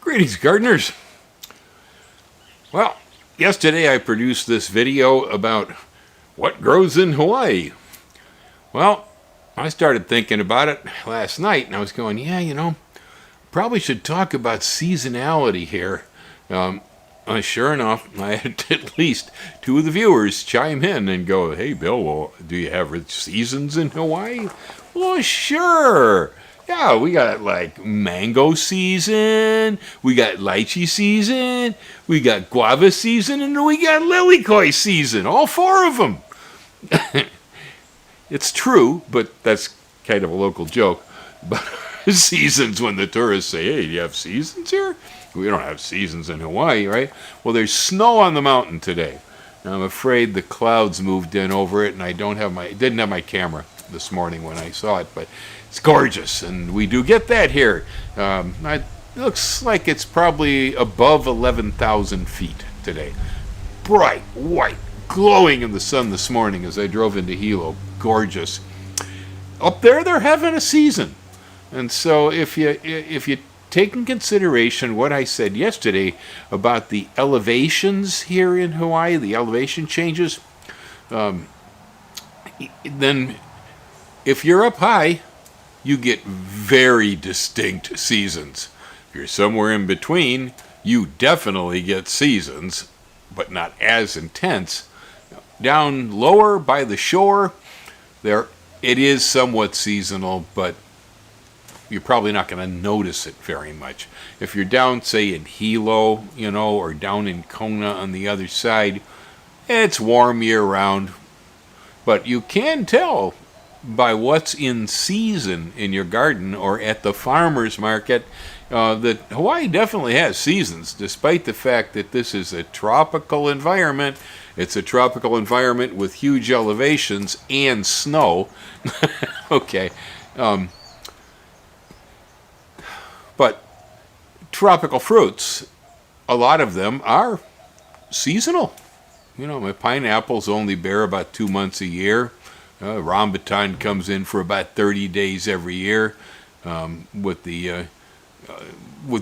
Greetings, gardeners. Well, yesterday I produced this video about what grows in Hawaii. Well, I started thinking about it last night, and I was going, probably should talk about seasonality here. Sure enough, I had at least two of the viewers chime in and go, "Hey, Bill, well, do you have seasons in Hawaii?" Well, sure. Yeah, we got like mango season, we got lychee season, we got guava season, and we got lilikoi season. All four of them. It's true, but that's kind of a local joke. But seasons, when the tourists say, "Hey, do you have seasons here?" We don't have seasons in Hawaii, right? Well, there's snow on the mountain today. And I'm afraid the clouds moved in over it, and I didn't have my camera this morning when I saw it, but it's gorgeous, and we do get that here. It looks like it's probably above 11,000 feet today. Bright, white, glowing in the sun this morning as I drove into Hilo. Gorgeous. Up there, they're having a season. And so if you take in consideration what I said yesterday about the elevations here in Hawaii, the elevation changes, then if you're up high, you get very distinct seasons. If you're somewhere in between, you definitely get seasons, but not as intense. Down lower by the shore, it is somewhat seasonal, but you're probably not going to notice it very much. If you're down, say, in Hilo, or down in Kona on the other side, it's warm year-round. But you can tell by what's in season in your garden or at the farmer's market that Hawaii definitely has seasons, despite the fact that this is a tropical environment. It's a tropical environment with huge elevations and snow. Okay. But tropical fruits, a lot of them are seasonal. My pineapples only bear about 2 months a year. Rambutan comes in for about 30 days every year. With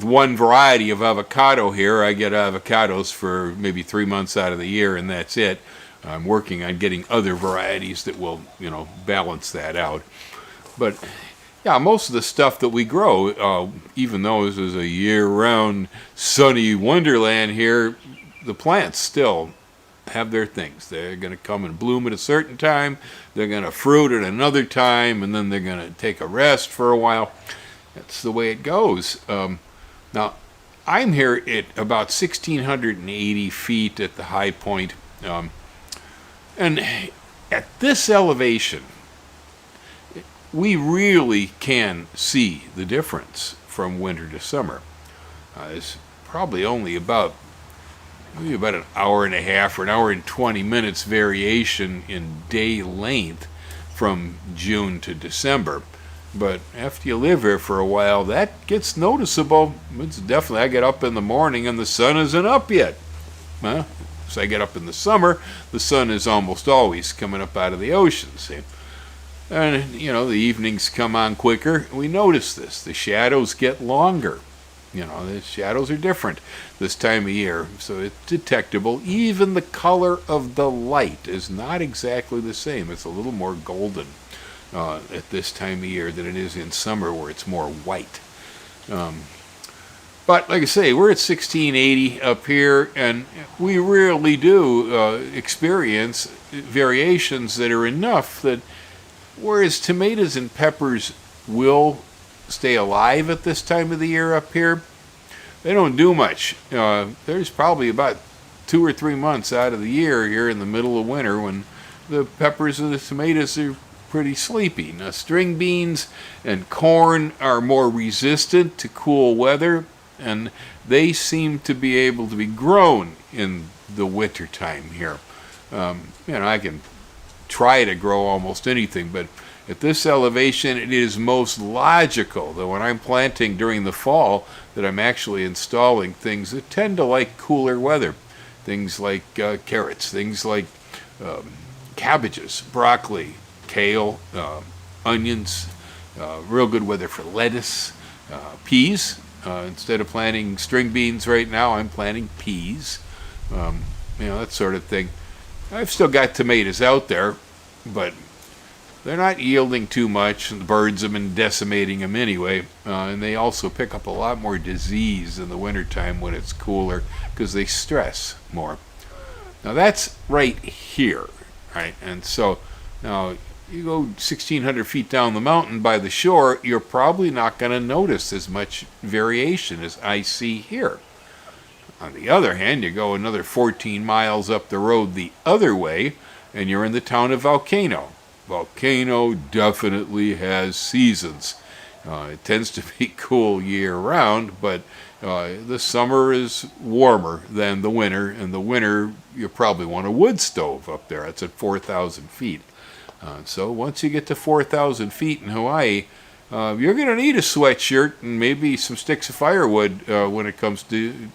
one variety of avocado here, I get avocados for maybe 3 months out of the year, and that's it. I'm working on getting other varieties that will, balance that out. But yeah, most of the stuff that we grow, even though this is a year-round sunny wonderland here, the plants still have their things. They're going to come and bloom at a certain time, they're going to fruit at another time, and then they're going to take a rest for a while. That's the way it goes. Now, I'm here at about 1,680 feet at the high point, and at this elevation, we really can see the difference from winter to summer. It's probably only about an hour and a half or an hour and 20 minutes variation in day length from June to December. But after you live here for a while, that gets noticeable. It's definitely, I get up in the morning and the sun isn't up yet. So I get up in the summer, the sun is almost always coming up out of the ocean. See? And, the evenings come on quicker. We notice this. The shadows get longer. The shadows are different this time of year, so it's detectable. Even the color of the light is not exactly the same. It's a little more golden at this time of year than it is in summer, where it's more white. But like I say, we're at 1680 up here, and we really do experience variations that are enough that whereas tomatoes and peppers will stay alive at this time of the year up here, they don't do much. There's probably about 2 or 3 months out of the year here in the middle of winter when the peppers and the tomatoes are pretty sleepy. Now, string beans and corn are more resistant to cool weather, and they seem to be able to be grown in the winter time here. I can try to grow almost anything, but at this elevation, it is most logical that when I'm planting during the fall, that I'm actually installing things that tend to like cooler weather. Things like carrots, things like cabbages, broccoli, kale, onions, real good weather for lettuce, peas. Instead of planting string beans right now, I'm planting peas. That sort of thing. I've still got tomatoes out there, but they're not yielding too much. The birds have been decimating them anyway, and they also pick up a lot more disease in the wintertime when it's cooler because they stress more. Now that's right here, right? And so now you go 1,600 feet down the mountain by the shore, you're probably not going to notice as much variation as I see here. On the other hand, you go another 14 miles up the road the other way, and you're in the town of Volcano. Volcano definitely has seasons. It tends to be cool year-round, but the summer is warmer than the winter, and the winter you probably want a wood stove up there. It's at 4,000 feet. So once you get to 4,000 feet in Hawaii, you're going to need a sweatshirt and maybe some sticks of firewood when it comes to,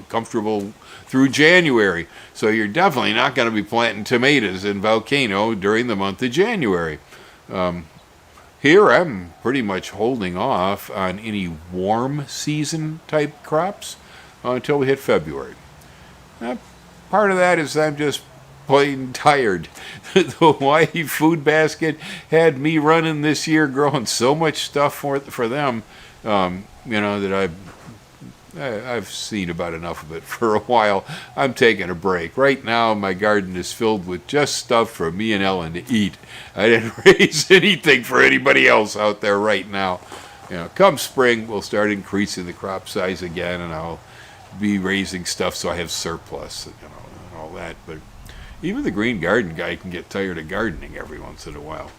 comfortable through January. So you're definitely not going to be planting tomatoes in Volcano during the month of January. Here I'm pretty much holding off on any warm season type crops until we hit February. Part of that is I'm just plain tired. The Hawaii Food Basket had me running this year, growing so much stuff for them, that I've seen about enough of it for a while. I'm taking a break. Right now, my garden is filled with just stuff for me and Ellen to eat. I didn't raise anything for anybody else out there right now. Come spring, we'll start increasing the crop size again, and I'll be raising stuff so I have surplus, and all that. But even the green garden guy can get tired of gardening every once in a while.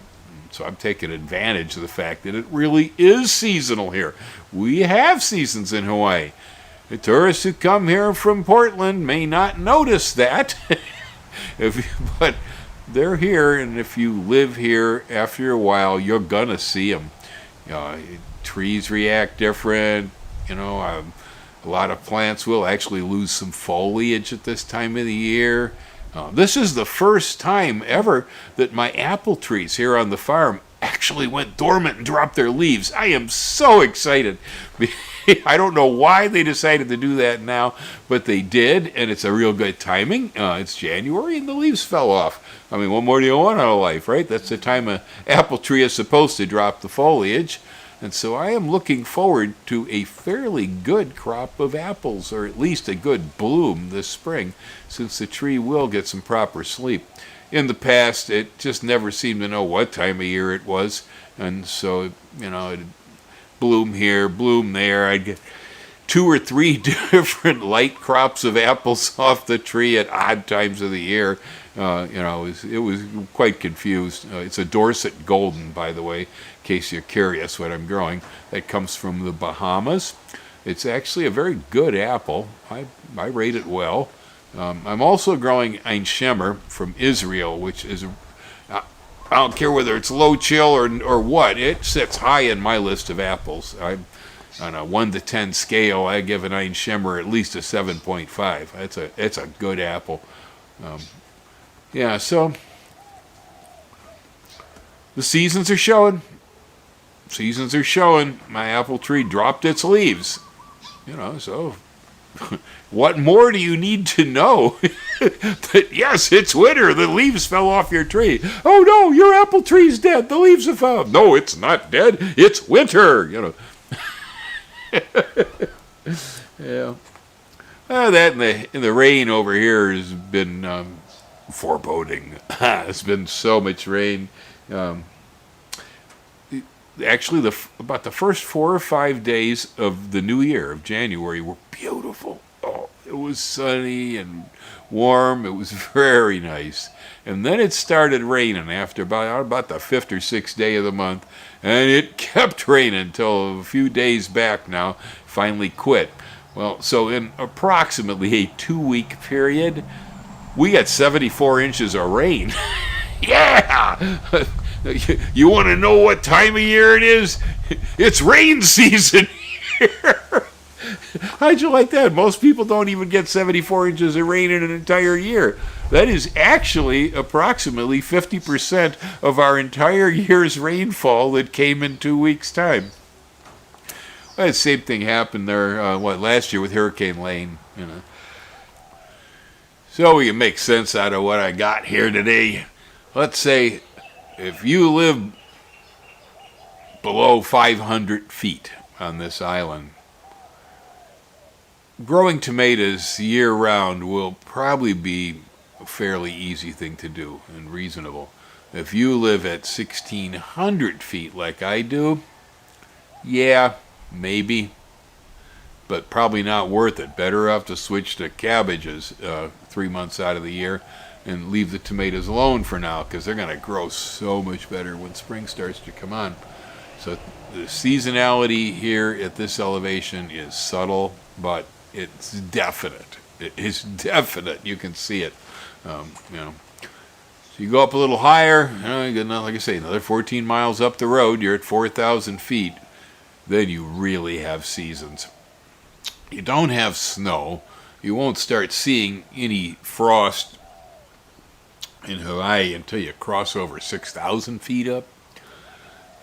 So I'm taking advantage of the fact that it really is seasonal here. We have seasons in Hawaii. The tourists who come here from Portland may not notice that, but they're here, and if you live here, after a while, you're going to see them. Trees react different. A lot of plants will actually lose some foliage at this time of the year. This is the first time ever that my apple trees here on the farm actually went dormant and dropped their leaves. I am so excited. I don't know why they decided to do that now, but they did, and it's a real good timing. It's January, and the leaves fell off. I mean, what more do you want out of life, right? That's the time an apple tree is supposed to drop the foliage. And so I am looking forward to a fairly good crop of apples, or at least a good bloom this spring, since the tree will get some proper sleep. In the past, it just never seemed to know what time of year it was, and so, it'd bloom here, bloom there. I'd get 2 or 3 different light crops of apples off the tree at odd times of the year. It was quite confused. It's a Dorset Golden, by the way, in case you're curious what I'm growing. That comes from the Bahamas. It's actually a very good apple. I rate it well. I'm also growing Ein Shemer from Israel, which is, I don't care whether it's low chill or what, it sits high in my list of apples. On a 1 to 10 scale, I give an Ein Shemer at least a 7.5. It's a good apple. So the seasons are showing. My apple tree dropped its leaves. So what more do you need to know? That yes, it's winter. The leaves fell off your tree. Oh no, your apple tree's dead. The leaves have fallen. No, it's not dead. It's winter. Yeah. That and the rain over here has been foreboding. It's been so much rain. Actually, about the first 4 or 5 days of the new year, of January, were beautiful. Oh, it was sunny and warm. It was very nice. And then it started raining after about the 5th or 6th day of the month, and it kept raining until a few days back now, finally quit. Well, so in approximately a 2-week period, we got 74 inches of rain. Yeah! You want to know what time of year it is? It's rain season here. How'd you like that? Most people don't even get 74 inches of rain in an entire year. That is actually approximately 50% of our entire year's rainfall that came in 2 weeks' time. Well, the same thing happened there, last year with Hurricane Lane, So we can make sense out of what I got here today. Let's say if you live below 500 feet on this island, growing tomatoes year-round will probably be a fairly easy thing to do and reasonable. If you live at 1,600 feet like I do, yeah, maybe, but probably not worth it. Better off to switch to cabbages 3 months out of the year and leave the tomatoes alone for now, because they're going to grow so much better when spring starts to come on. So the seasonality here at this elevation is subtle, but it's definite. It is definite. You can see it. So you go up a little higher, like I say, another 14 miles up the road, you're at 4,000 feet. Then you really have seasons. You don't have snow. You won't start seeing any frost in Hawaii until you cross over 6,000 feet up.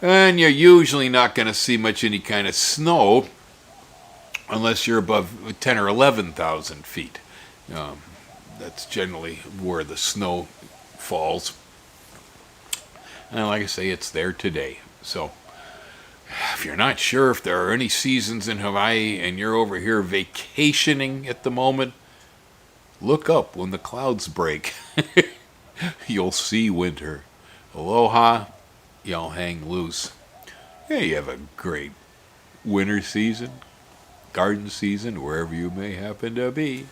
And you're usually not going to see much any kind of snow unless you're above 10 or 11,000 feet. That's generally where the snow falls. And like I say, it's there today. So if you're not sure if there are any seasons in Hawaii and you're over here vacationing at the moment, look up when the clouds break. You'll see winter. Aloha, y'all hang loose. Yeah, you have a great winter season, garden season, wherever you may happen to be.